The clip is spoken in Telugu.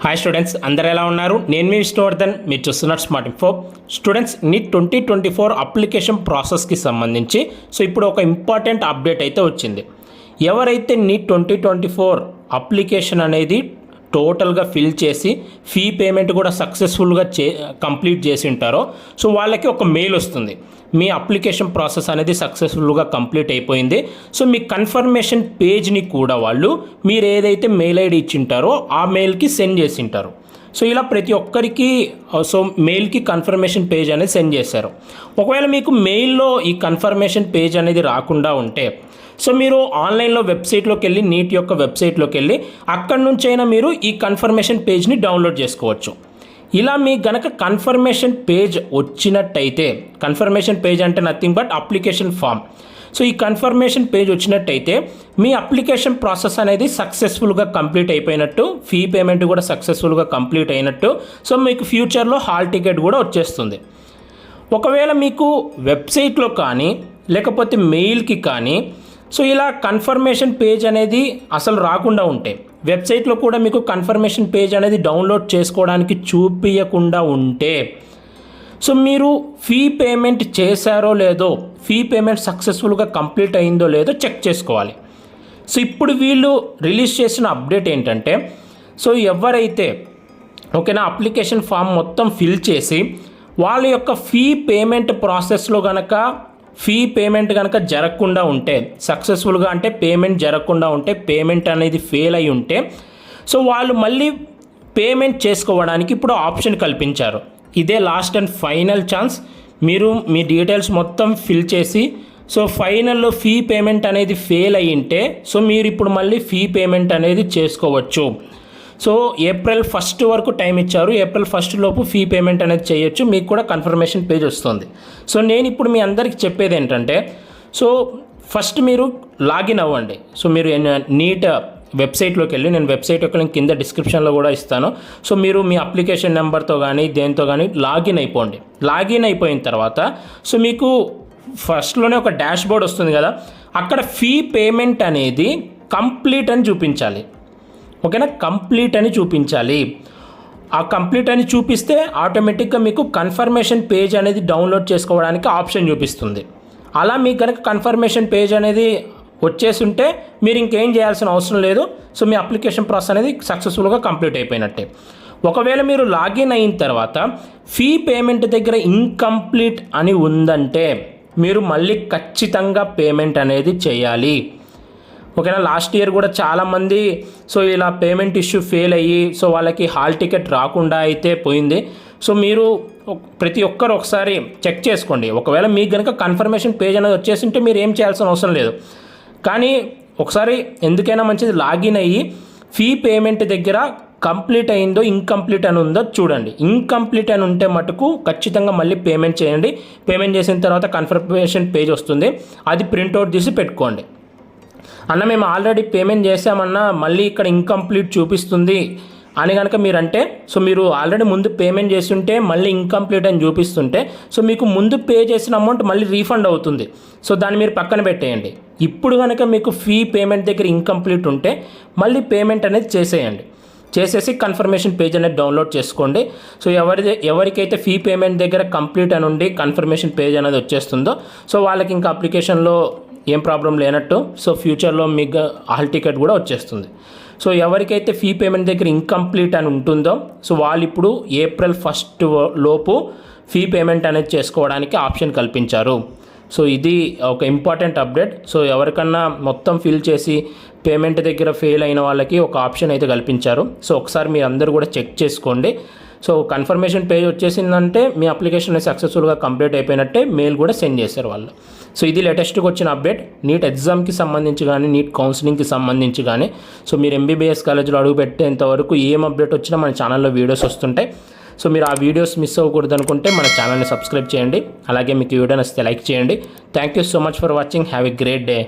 హాయ్ స్టూడెంట్స్, అందరు ఎలా ఉన్నారు? నేను మీ విష్ణువర్ధన్, మీరు చూస్తున్నారు smart info. Students, NEET 2024 application ప్రాసెస్కి సంబంధించి ఇప్పుడు ఒక ఇంపార్టెంట్ అప్డేట్ అయితే వచ్చింది. ఎవరైతే నీట్ 2024 అప్లికేషన్ అనేది టోటల్గా ఫిల్ చేసి ఫీ పేమెంట్ కూడా సక్సెస్ఫుల్గా కంప్లీట్ చేసి ఉంటారో వాళ్ళకి ఒక మెయిల్ వస్తుంది. మీ అప్లికేషన్ ప్రాసెస్ అనేది సక్సెస్ఫుల్గా కంప్లీట్ అయిపోయింది. మీ కన్ఫర్మేషన్ పేజ్ని కూడా వాళ్ళు మీరు ఏదైతే మెయిల్ ఐడి ఇచ్చింటారో ఆ మెయిల్కి సెండ్ చేసి ఉంటారు. ఇలా ప్రతి ఒక్కరికి మెయిల్కి కన్ఫర్మేషన్ పేజ్ అనేది సెండ్ చేశారు. ఒకవేళ మీకు మెయిల్లో ఈ కన్ఫర్మేషన్ పేజ్ అనేది రాకుండా ఉంటే మీరు ఆన్లైన్లో వెబ్సైట్లోకి వెళ్ళి, నీట్ యొక్క వెబ్సైట్లోకి వెళ్ళి అక్కడి నుంచైనా మీరు ఈ కన్ఫర్మేషన్ పేజ్ని డౌన్లోడ్ చేసుకోవచ్చు. ఇలా మీకు గనక కన్ఫర్మేషన్ పేజ్ వచ్చినట్టయితే, కన్ఫర్మేషన్ పేజ్ అంటే నథింగ్ బట్ అప్లికేషన్ ఫామ్. ఈ కన్ఫర్మేషన్ పేజ్ వచ్చినట్టయితే మీ అప్లికేషన్ ప్రాసెస్ అనేది సక్సెస్ఫుల్గా కంప్లీట్ అయిపోయినట్టు, ఫీ పేమెంట్ కూడా సక్సెస్ఫుల్గా కంప్లీట్ అయినట్టు. మీకు ఫ్యూచర్లో హాల్ టికెట్ కూడా వచ్చేస్తుంది. ఒకవేళ మీకు వెబ్సైట్లో కానీ లేకపోతే మెయిల్కి కానీ ఇలా కన్ఫర్మేషన్ పేజ్ అనేది అసలు రాకుండా ఉంటే, వెబ్సైట్లో కూడా మీకు కన్ఫర్మేషన్ పేజ్ అనేది డౌన్లోడ్ చేసుకోవడానికి చూపించకుండా ఉంటే మీరు ఫీ పేమెంట్ చేశారో లేదో, ఫీ పేమెంట్ సక్సెస్ఫుల్గా కంప్లీట్ అయిందో లేదో చెక్ చేసుకోవాలి. ఇప్పుడు వీళ్ళు రిలీజ్ చేసిన అప్డేట్ ఏంటంటే ఎవరైతే ఓకేనా అప్లికేషన్ ఫామ్ మొత్తం ఫిల్ చేసి వాళ్ళ యొక్క ఫీ పేమెంట్ ప్రాసెస్లో కనుక ఫీ పేమెంట్ కనుక జరగకుండా ఉంటే, సక్సెస్ఫుల్గా అంటే పేమెంట్ జరగకుండా ఉంటే, పేమెంట్ అనేది ఫెయిల్ అయి ఉంటే వాళ్ళు మళ్ళీ పేమెంట్ చేసుకోవడానికి ఇప్పుడు ఆప్షన్ కల్పించారు. ఇదే లాస్ట్ అండ్ ఫైనల్ ఛాన్స్. మీరు మీ డీటెయిల్స్ మొత్తం ఫిల్ చేసి ఫైనల్లో ఫీ పేమెంట్ అనేది ఫెయిల్ అయ్యి ఉంటే మీరు ఇప్పుడు మళ్ళీ ఫీ పేమెంట్ అనేది చేసుకోవచ్చు. ఏప్రిల్ 1 వరకు టైం ఇచ్చారు. ఏప్రిల్ 1 లోపు ఫీ పేమెంట్ అనేది చేయొచ్చు. మీకు కూడా కన్ఫర్మేషన్ పేజ్ వస్తుంది. నేను ఇప్పుడు మీ అందరికీ చెప్పేది ఏంటంటే ఫస్ట్ మీరు లాగిన్ అవ్వండి. మీరు నీట్ వెబ్సైట్లోకి వెళ్ళి, నేను వెబ్సైట్ యొక్క లింక్ కింద డిస్క్రిప్షన్లో కూడా ఇస్తాను. మీరు మీ అప్లికేషన్ నెంబర్తో కానీ దేంతో కానీ లాగిన్ అయిపోండి. లాగిన్ అయిపోయిన తర్వాత మీకు ఫస్ట్లోనే ఒక డాష్ బోర్డ్ వస్తుంది కదా, అక్కడ ఫీ పేమెంట్ అనేది కంప్లీట్ అని చూపించాలి. ఓకేనా, కంప్లీట్ అని చూపించాలి. ఆ కంప్లీట్ అని చూపిస్తే ఆటోమేటిక్గా మీకు కన్ఫర్మేషన్ పేజ్ అనేది డౌన్లోడ్ చేసుకోవడానికి ఆప్షన్ చూపిస్తుంది. అలా మీకు కనుక కన్ఫర్మేషన్ పేజ్ అనేది వచ్చేసి ఉంటే మీరు ఇంకేం చేయాల్సిన అవసరం లేదు. మీ అప్లికేషన్ ప్రాసెస్ అనేది సక్సెస్ఫుల్గా కంప్లీట్ అయిపోయినట్టే. ఒకవేళ మీరు లాగిన్ అయిన తర్వాత ఫీ పేమెంట్ దగ్గర ఇన్కంప్లీట్ అని ఉందంటే మీరు మళ్ళీ ఖచ్చితంగా పేమెంట్ అనేది చేయాలి. ఓకేనా, లాస్ట్ ఇయర్ కూడా చాలామంది ఇలా పేమెంట్ ఇష్యూ ఫెయిల్ అయ్యి వాళ్ళకి హాల్ టికెట్ రాకుండా అయితే పోయింది. మీరు ప్రతి ఒక్కరు ఒకసారి చెక్ చేసుకోండి. ఒకవేళ మీకు కనుక కన్ఫర్మేషన్ పేజ్ అనేది వచ్చేసి ఉంటే మీరు ఏం చేయాల్సిన అవసరం లేదు. కానీ ఒకసారి ఎందుకైనా మంచిది లాగిన్ అయ్యి ఫీ పేమెంట్ దగ్గర కంప్లీట్ అయిందో ఇన్కంప్లీట్ అని ఉందో చూడండి. ఇన్కంప్లీట్ అని ఉంటే మటుకు ఖచ్చితంగా మళ్ళీ పేమెంట్ చేయండి. పేమెంట్ చేసిన తర్వాత కన్ఫర్మేషన్ పేజ్ వస్తుంది, అది ప్రింట్అవుట్ తీసి పెట్టుకోండి. అన్న మేము ఆల్రెడీ పేమెంట్ చేసామన్నా మళ్ళీ ఇక్కడ ఇన్కంప్లీట్ చూపిస్తుంది అని కనుక మీరంటే మీరు ఆల్రెడీ ముందు పేమెంట్ చేస్తుంటే మళ్ళీ ఇన్కంప్లీట్ అని చూపిస్తుంటే మీకు ముందు పే చేసిన అమౌంట్ మళ్ళీ రీఫండ్ అవుతుంది. దాన్ని మీరు పక్కన పెట్టేయండి. ఇప్పుడు కనుక మీకు ఫీ పేమెంట్ దగ్గర ఇన్కంప్లీట్ ఉంటే మళ్ళీ పేమెంట్ అనేది చేసేయండి. చేసేసి కన్ఫర్మేషన్ పేజ్ అనేది డౌన్లోడ్ చేసుకోండి. ఎవరికైతే ఫీ పేమెంట్ దగ్గర కంప్లీట్ అని ఉండి కన్ఫర్మేషన్ పేజ్ అనేది వచ్చేస్తుందో వాళ్ళకి ఇంకా అప్లికేషన్లో ఏం ప్రాబ్లం లేనట్టు. ఫ్యూచర్లో మీకు హాల్ టికెట్ కూడా వచ్చేస్తుంది. ఎవరికైతే ఫీ పేమెంట్ దగ్గర ఇన్కంప్లీట్ అని ఉంటుందో వాళ్ళు ఇప్పుడు ఏప్రిల్ 1 లోపు ఫీ పేమెంట్ అనేది చేసుకోవడానికి ఆప్షన్ కల్పించారు. ఇది ఒక ఇంపార్టెంట్ అప్డేట్. ఎవరికన్నా మొత్తం ఫిల్ చేసి పేమెంట్ దగ్గర ఫెయిల్ అయిన వాళ్ళకి ఒక ఆప్షన్ అయితే కల్పించారు. ఒకసారి మీరు అందరూ కూడా చెక్ చేసుకోండి. కన్ఫర్మేషన్ పేజ్ వచ్చేసిందంటే మీ అప్లికేషన్ సక్సెస్ఫుల్గా కంప్లీట్ అయిపోయినట్టే మెయిల్ కూడా సెండ్ చేశారు వాళ్ళు. ఇది లేటెస్ట్గా వచ్చిన అప్డేట్. నీట్ ఎగ్జామ్కి సంబంధించి కానీ, నీట్ కౌన్సిలింగ్కి సంబంధించి కానీ మీరు ఎంబీబీఎస్ కాలేజ్లో అడుగు పెట్టేంతవరకు ఏం అప్డేట్ వచ్చినా మన ఛానల్లో వీడియోస్ వస్తుంటాయి. మీరు ఆ వీడియోస్ మిస్ అవ్వకూడదు అనుకుంటే మన ఛానల్ని సబ్స్క్రైబ్ చేయండి. అలాగే మీకు వీడియో నచ్చితే లైక్ చేయండి. Thank you so much for watching. Have a great day.